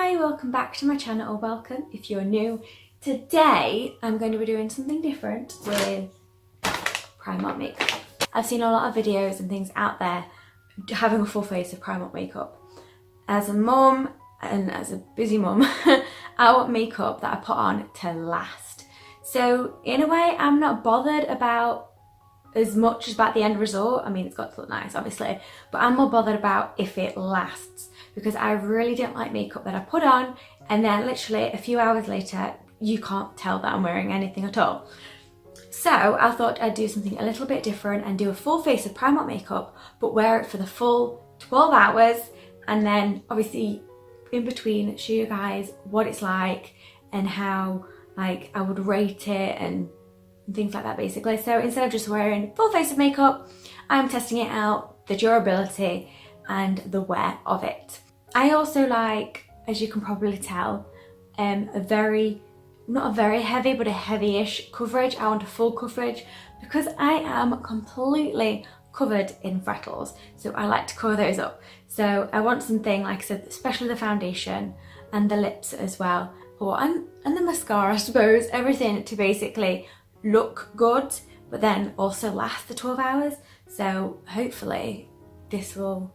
Hi, welcome back to my channel, or welcome if you're new. Today I'm going to be doing something different with Primark makeup. I've seen a lot of videos and things out there having a full face of Primark makeup. As a mum and as a busy mum, I want makeup that I put on to last. So in a way I'm not bothered about as much as about the end result. I mean, it's got to look nice obviously, but I'm more bothered about if it lasts, because I really don't like makeup that I put on and then literally a few hours later you can't tell that I'm wearing anything at all. So I thought I'd do something a little bit different and do a full face of Primark makeup, but wear it for the full 12 hours and then obviously in between show you guys what it's like and how I would rate it and things like that basically. So instead of just wearing full face of makeup, I'm testing it out, the durability and the wear of it. I also like, as you can probably tell, not a very heavy but a heavy-ish coverage. I want a full coverage because I am completely covered in freckles, so I like to cover those up. So I want something, like I said, especially the foundation and the lips as well, and the mascara I suppose, everything to basically look good but then also last the 12 hours. So hopefully this will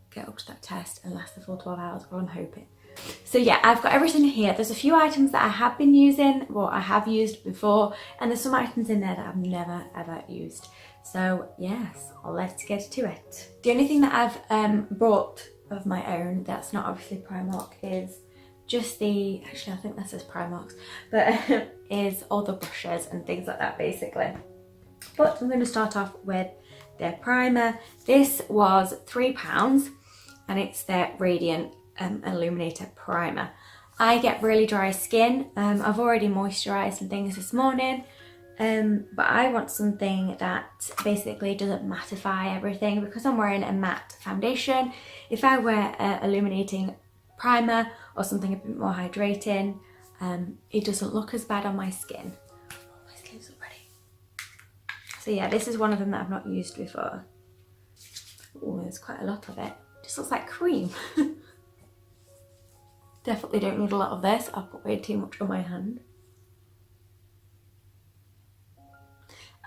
get up to that test and last the full 12 hours, or I'm hoping. So yeah, I've got everything here. There's a few items that I have been using, or I have used before, and there's some items in there that I've never ever used. So yes, let's get to it. The only thing that I've brought of my own that's not obviously Primark is just the, actually I think this is Primark's, but is all the brushes and things like that basically. But I'm going to start off with their primer. This was £3 and it's their Radiant Illuminator Primer. I get really dry skin. I've already moisturised and things this morning, but I want something that basically doesn't mattify everything, because I'm wearing a matte foundation. If I wear an illuminating primer or something a bit more hydrating, it doesn't look as bad on my skin. Oh, my skin's not ready. So yeah, this is one of them that I've not used before. Oh, there's quite a lot of it. Just looks like cream. Definitely don't need a lot of this. I'll put way too much on my hand.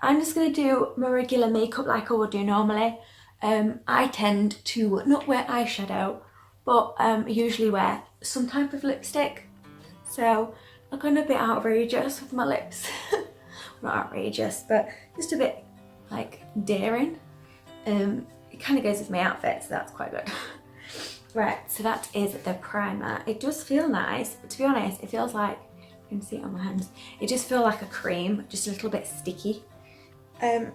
I'm just going to do my regular makeup like I would do normally. I tend to not wear eyeshadow, but usually wear some type of lipstick. So I'm going a bit outrageous with my lips. Not outrageous, but just a bit like daring. It kind of goes with my outfit, so that's quite good. Right, so that is the primer. It does feel nice, but to be honest, it feels like, you can see it on my hands, it just feels like a cream, just a little bit sticky. So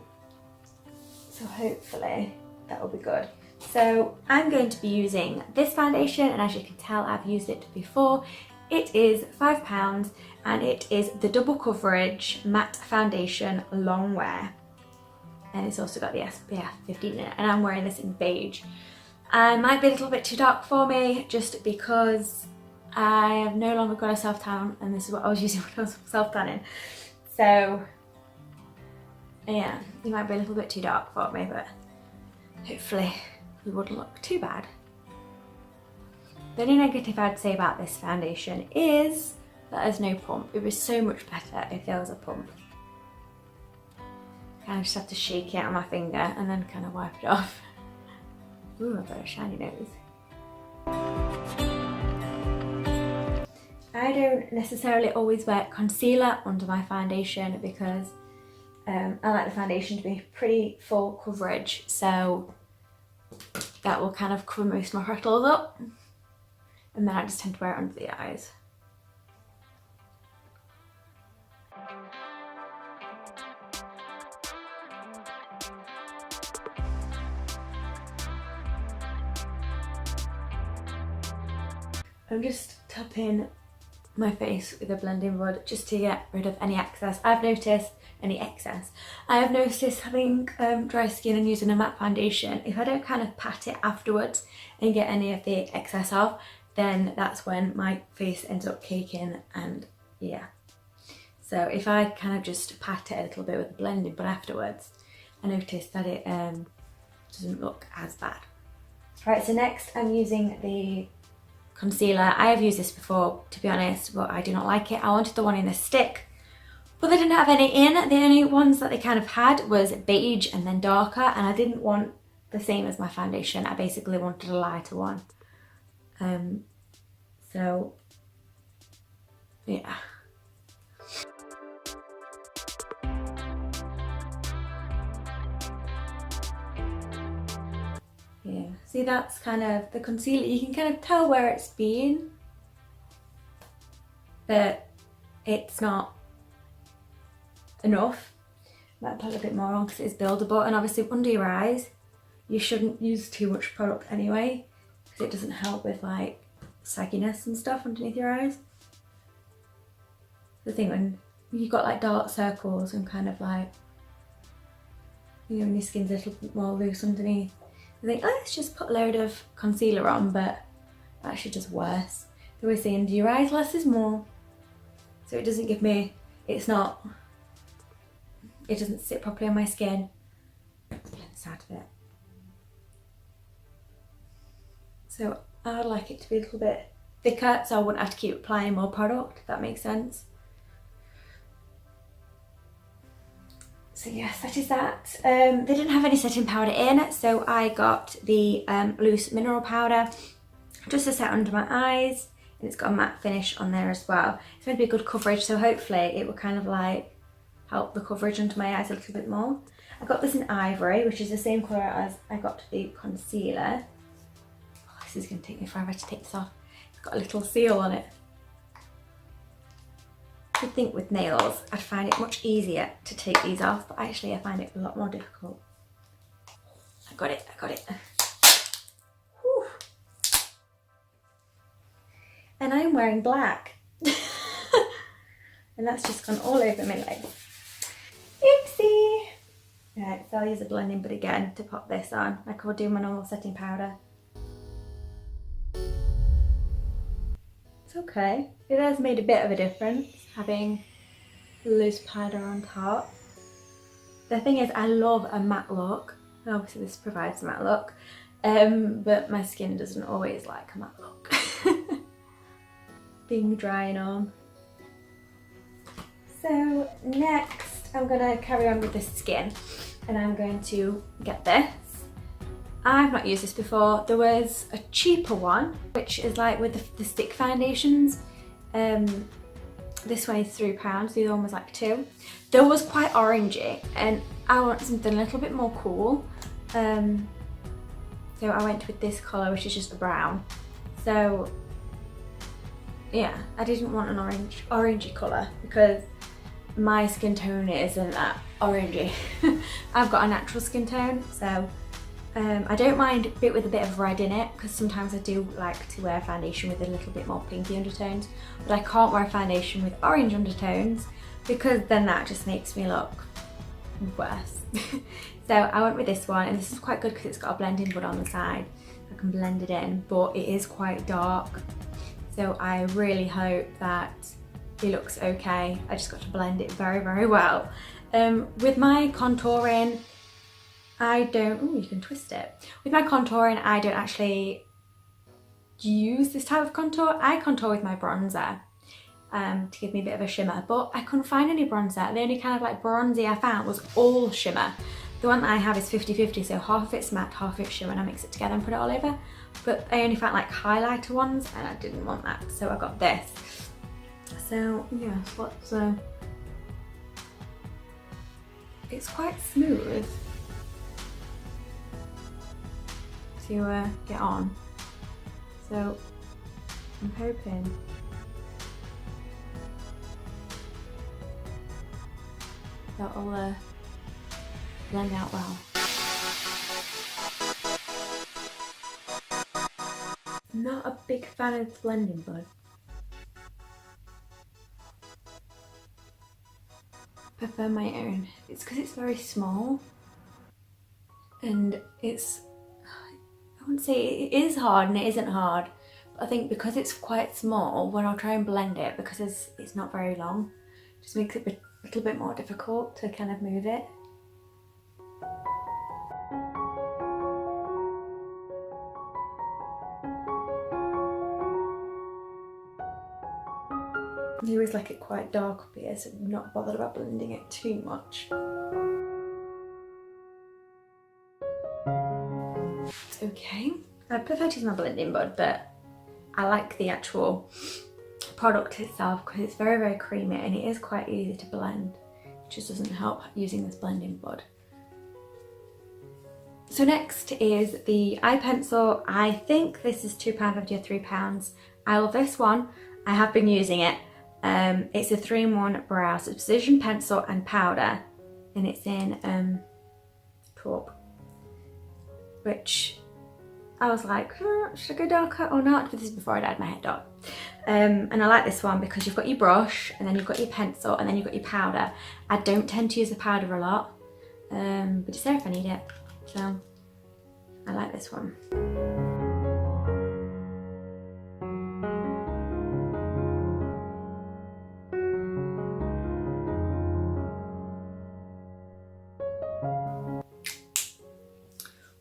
hopefully that will be good. So I'm going to be using this foundation, and as you can tell, I've used it before. It is £5 and it is the double coverage matte foundation long wear. And it's also got the SPF 15 in it, and I'm wearing this in beige. Might be a little bit too dark for me just because I have no longer got a self-tan, and this is what I was using when I was self-tanning. So yeah, it might be a little bit too dark for me, but hopefully it wouldn't look too bad. The only negative I'd say about this foundation is that there's no pump. It was so much better if there was a pump. I just have to shake it on my finger and then kind of wipe it off. Ooh, I've got a shiny nose. I don't necessarily always wear concealer under my foundation because I like the foundation to be pretty full coverage, so that will kind of cover most of my freckles up, and then I just tend to wear it under the eyes. I'm just tapping my face with a blending rod just to get rid of any excess. I've noticed having dry skin and using a matte foundation, if I don't kind of pat it afterwards and get any of the excess off, then that's when my face ends up caking, and yeah. So if I kind of just pat it a little bit with the blending, but afterwards I notice that it doesn't look as bad. Right, so next I'm using the concealer. I have used this before, to be honest, but I do not like it. I wanted the one in the stick, but they didn't have any in. The only ones that they kind of had was beige and then darker, and I didn't want the same as my foundation. I basically wanted a lighter one. So yeah. Yeah, see, that's kind of the concealer. You can kind of tell where it's been, but it's not enough. Might put a bit more on because it is buildable, and obviously under your eyes you shouldn't use too much product anyway because it doesn't help with like sagginess and stuff underneath your eyes. The thing when you've got like dark circles and kind of like, you know, when your skin's a little bit more loose underneath, you think, oh, let's just put a load of concealer on, but it actually does worse. They always say under your eyes less is more, so it doesn't give me, it doesn't sit properly on my skin. Blend this out of it. So I would like it to be a little bit thicker, so I wouldn't have to keep applying more product, if that makes sense. So yes, that is that. They didn't have any setting powder in, so I got the loose mineral powder just to set under my eyes, and it's got a matte finish on there as well. It's meant to be good coverage, so hopefully it will kind of like help the coverage under my eyes a little bit more. I got this in ivory, which is the same colour as I got the concealer. Oh, this is going to take me forever to take this off. It's got a little seal on it. I think with nails I'd find it much easier to take these off, but actually I find it a lot more difficult. I got it. Whew. And I'm wearing black. And that's just gone all over my leg. Oopsie! Right, so I'll use a blending bud again to pop this on, like I'll do my normal setting powder. It's okay. It has made a bit of a difference having loose powder on top. The thing is, I love a matte look. Obviously this provides a matte look, but my skin doesn't always like a matte look. Being dry and on. So next I'm gonna carry on with the skin, and I'm going to get this. I've not used this before. There was a cheaper one, which is like with the stick foundations. This one is £3, the other one was like £2. There was quite orangey, and I want something a little bit more cool. So I went with this colour, which is just a brown. So yeah, I didn't want an orangey colour because my skin tone isn't that orangey. I've got a natural skin tone, so I don't mind a bit with a bit of red in it, because sometimes I do like to wear foundation with a little bit more pinky undertones, but I can't wear foundation with orange undertones because then that just makes me look worse. So I went with this one, and this is quite good because it's got a blending bud on the side. I can blend it in, but it is quite dark, so I really hope that it looks okay. I just got to blend it very, very well. With my contouring, I don't, oh, you can twist it. With my contouring, I don't actually use this type of contour. I contour with my bronzer to give me a bit of a shimmer, but I couldn't find any bronzer. The only kind of like bronzy I found was all shimmer. The one that I have is 50-50, so half of it's matte, half of it's shimmer, and I mix it together and put it all over. But I only found like highlighter ones, and I didn't want that, so I got this. So yeah, it's quite smooth to get on, so I'm hoping that'll blend out well. I'm not a big fan of blending bud. I prefer my own. It's because it's very small, and it's, I wouldn't say it is hard and it isn't hard, but I think because it's quite small, when I'll try and blend it, because it's not very long, it just makes it a little bit more difficult to kind of move it. I always like it quite dark up here, so I'm not bothered about blending it too much. Okay, I prefer to use my blending board, but I like the actual product itself because it's very, very creamy and it is quite easy to blend. It just doesn't help using this blending board. So next is the eye pencil. I think this is £2.50 or £3. I love this one. I have been using it. It's a 3-in-1 brow. So it's precision pencil and powder, and it's in taupe, which I was like, should I go darker or not? But this is before I dyed my hair dark. And I like this one because you've got your brush, and then you've got your pencil, and then you've got your powder. I don't tend to use the powder a lot, but it's there if I need it. So I like this one.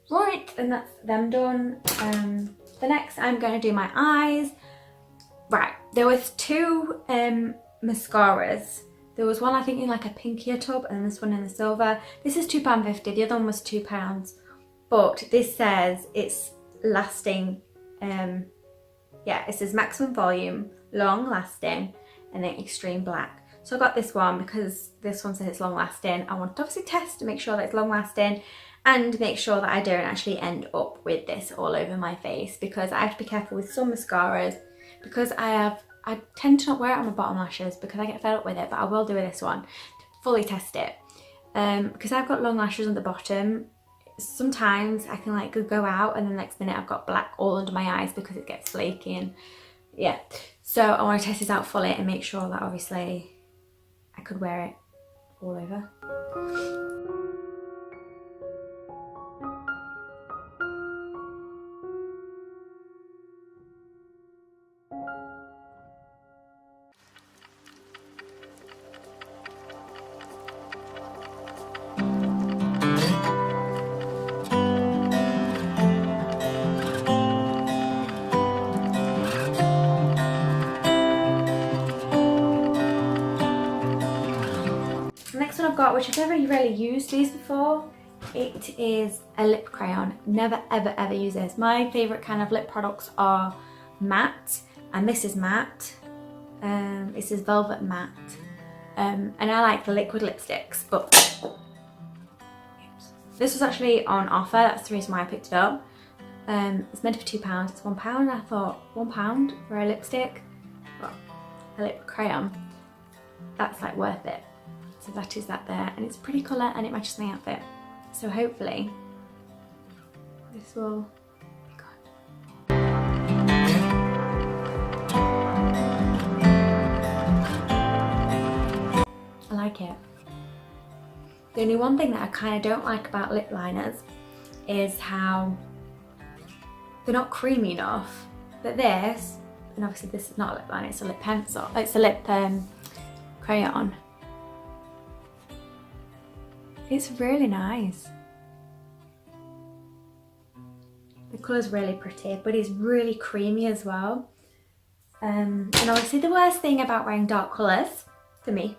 Right, and that's them done. The next I'm going to do my eyes. Right, there was 2 mascaras. There was one I think in like a pinkier tub and this one in the silver. This is £2.50, the other one was £2. But this says it's lasting, yeah, it says maximum volume, long lasting, and then extreme black. So I got this one because this one says it's long lasting. I want to obviously test to make sure that it's long lasting and make sure that I don't actually end up with this all over my face, because I have to be careful with some mascaras because I tend to not wear it on my bottom lashes because I get fed up with it, but I will do with this one to fully test it. Because I've got long lashes on the bottom, sometimes I can like go out and the next minute I've got black all under my eyes because it gets flaky, and yeah. So I want to test this out fully and make sure that obviously I could wear it all over. Next one I've got, which I've never really used these before, it is a lip crayon. Never ever ever use this. My favourite kind of lip products are matte, and this is matte. It says velvet matte, and I like the liquid lipsticks, but this was actually on offer. That's the reason why I picked it up. It's meant for £2. It's £1. I thought £1 for a lipstick, well, a lip crayon, that's like worth it. So that is that there, and it's a pretty colour and it matches my outfit. So hopefully this will be good. I like it. The only one thing that I kind of don't like about lip liners is how they're not creamy enough. But this, and obviously this is not a lip liner, it's a lip pencil, it's a lip crayon. It's really nice. The colour's really pretty, but it's really creamy as well. And obviously the worst thing about wearing dark colours, for me,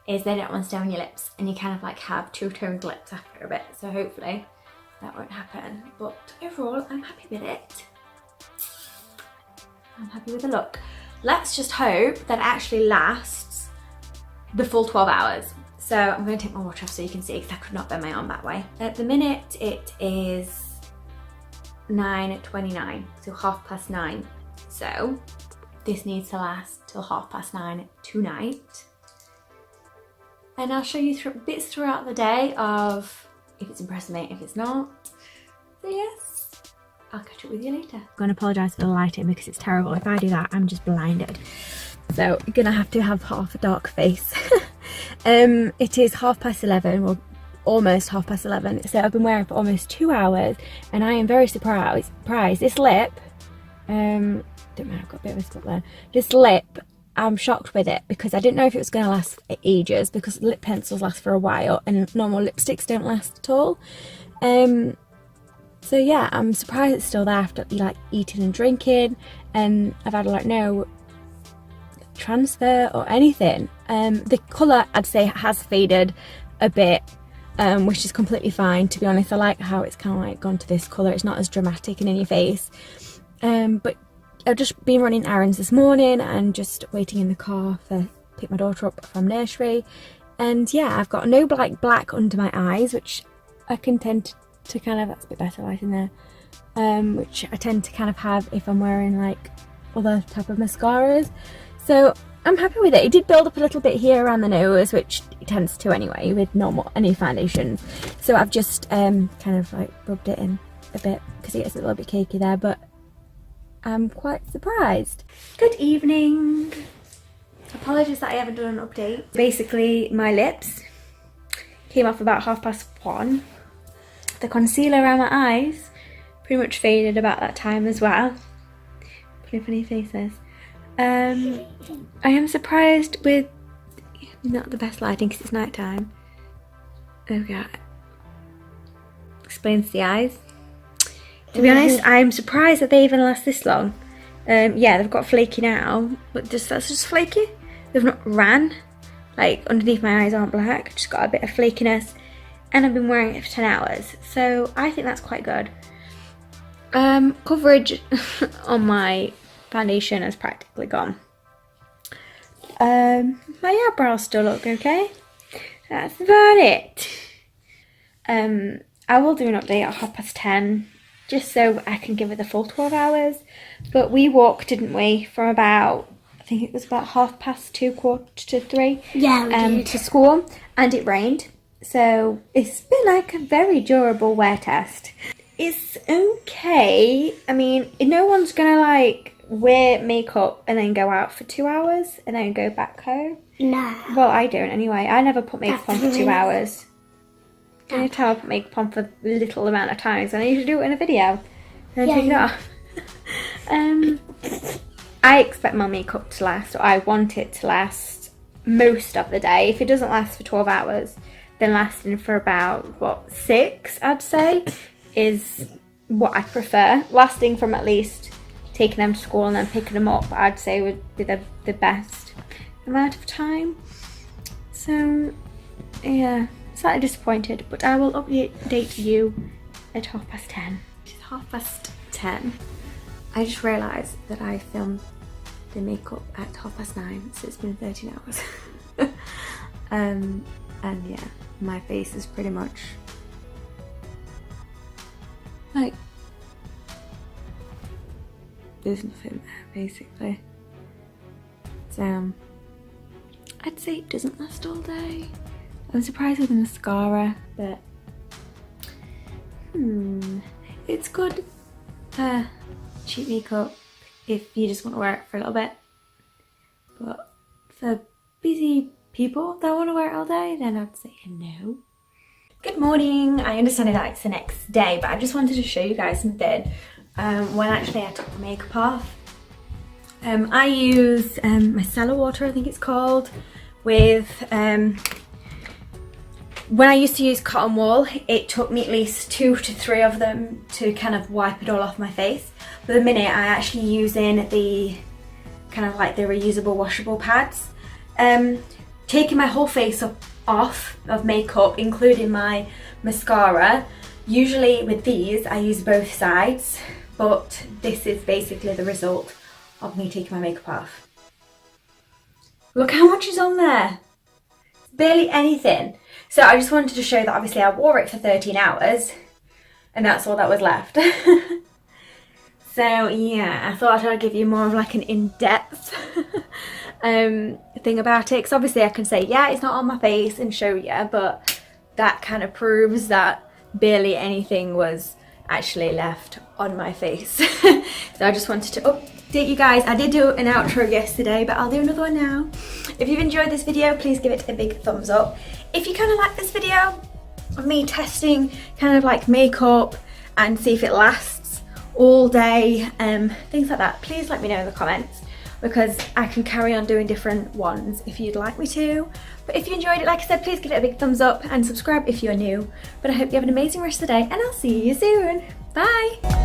is they don't want to stay on your lips and you kind of like have two-toned lips after a bit. So hopefully that won't happen. But overall, I'm happy with it. I'm happy with the look. Let's just hope that it actually lasts the full 12 hours. So I'm going to take my watch off so you can see, because I could not bend my arm that way. At the minute it is 9:29, so 9:30. So this needs to last till 9:30 tonight. And I'll show you bits throughout the day of if it's impressing me, if it's not. So yes, I'll catch up with you later. I'm going to apologise for the lighting because it's terrible. If I do that, I'm just blinded. So you're going to have half a dark face. It is 11:30, well, almost 11:30. So I've been wearing it for almost 2 hours, and I am very surprised. This lip, don't know, I've got a bit of a spot there. This lip, I'm shocked with it because I didn't know if it was going to last for ages, because lip pencils last for a while and normal lipsticks don't last at all. So yeah, I'm surprised it's still there after like eating and drinking, and I've had like no transfer or anything. The colour I'd say has faded a bit, which is completely fine, to be honest. I like how it's kind of like gone to this colour. It's not as dramatic and in your face. But I've just been running errands this morning and just waiting in the car to pick my daughter up from nursery. And yeah, I've got no black under my eyes, which I can tend to kind of, that's a bit better light in there, which I tend to kind of have if I'm wearing like other type of mascaras. So I'm happy with it. It did build up a little bit here around the nose, which it tends to anyway with any foundations. So I've just kind of like rubbed it in a bit because it gets a little bit cakey there, but I'm quite surprised. Good evening. Apologies that I haven't done an update. Basically, my lips came off about 1:30. The concealer around my eyes pretty much faded about that time as well. Pretty funny faces. I am surprised with not the best lighting because it's night time. Oh god. Explains the eyes. To be honest, I'm surprised that they even last this long. Yeah, they've got flaky now, but that's just flaky. They've not ran. Like, underneath my eyes aren't black, just got a bit of flakiness. And I've been wearing it for 10 hours, so I think that's quite good. Coverage on my foundation has practically gone. My eyebrows still look okay. That's about it. I will do an update at 10:30, just so I can give it the full 12 hours. But we walked, didn't we, from about, I think it was about 2:30, 2:45. Yeah, we did. To school, and it rained. So it's been like a very durable wear test. It's okay. I mean, no one's gonna like wear makeup and then go out for 2 hours and then go back home. No. Well, I don't anyway. I never put makeup on for 2 hours. No. Any time I put makeup on for a little amount of times, and I usually do it in a video and then take it off. I expect my makeup to last, or I want it to last most of the day. If it doesn't last for 12 hours, then lasting for about, what, 6, I'd say, is what I prefer. Lasting from at least taking them to school and then picking them up, I'd say would be the best amount of time. So, yeah, slightly disappointed, but I will update you at 10:30. It's 10:30. I just realised that I filmed the makeup at 9:30, so it's been 13 hours. And yeah, my face is pretty much like, there's nothing there basically. So I'd say it doesn't last all day. I'm surprised with the mascara, but it's good cheap makeup if you just want to wear it for a little bit. But for busy people that want to wear it all day, then I'd say no. Good morning. I understand that it's the next day, but I just wanted to show you guys something. When actually I took the makeup off, I use micellar water, I think it's called, with when I used to use cotton wool, it took me at least 2 to 3 of them to kind of wipe it all off my face. But the minute I actually using the kind of like the reusable washable pads, taking my whole face off of makeup, including my mascara. Usually with these I use both sides, but this is basically the result of me taking my makeup off. Look how much is on there. Barely anything. So I just wanted to show that obviously I wore it for 13 hours and that's all that was left. So yeah, I thought I'd give you more of like an in-depth thing about it, because obviously I can say, yeah, it's not on my face and show you, but that kind of proves that barely anything was actually left on my face. So I just wanted to update you guys. I did do an outro yesterday, but I'll do another one now. If you've enjoyed this video, please give it a big thumbs up. If you kind of like this video of me testing kind of like makeup and see if it lasts all day, things like that, please let me know in the comments, because I can carry on doing different ones if you'd like me to. But if you enjoyed it, like I said, please give it a big thumbs up and subscribe if you're new. But I hope you have an amazing rest of the day, and I'll see you soon. Bye!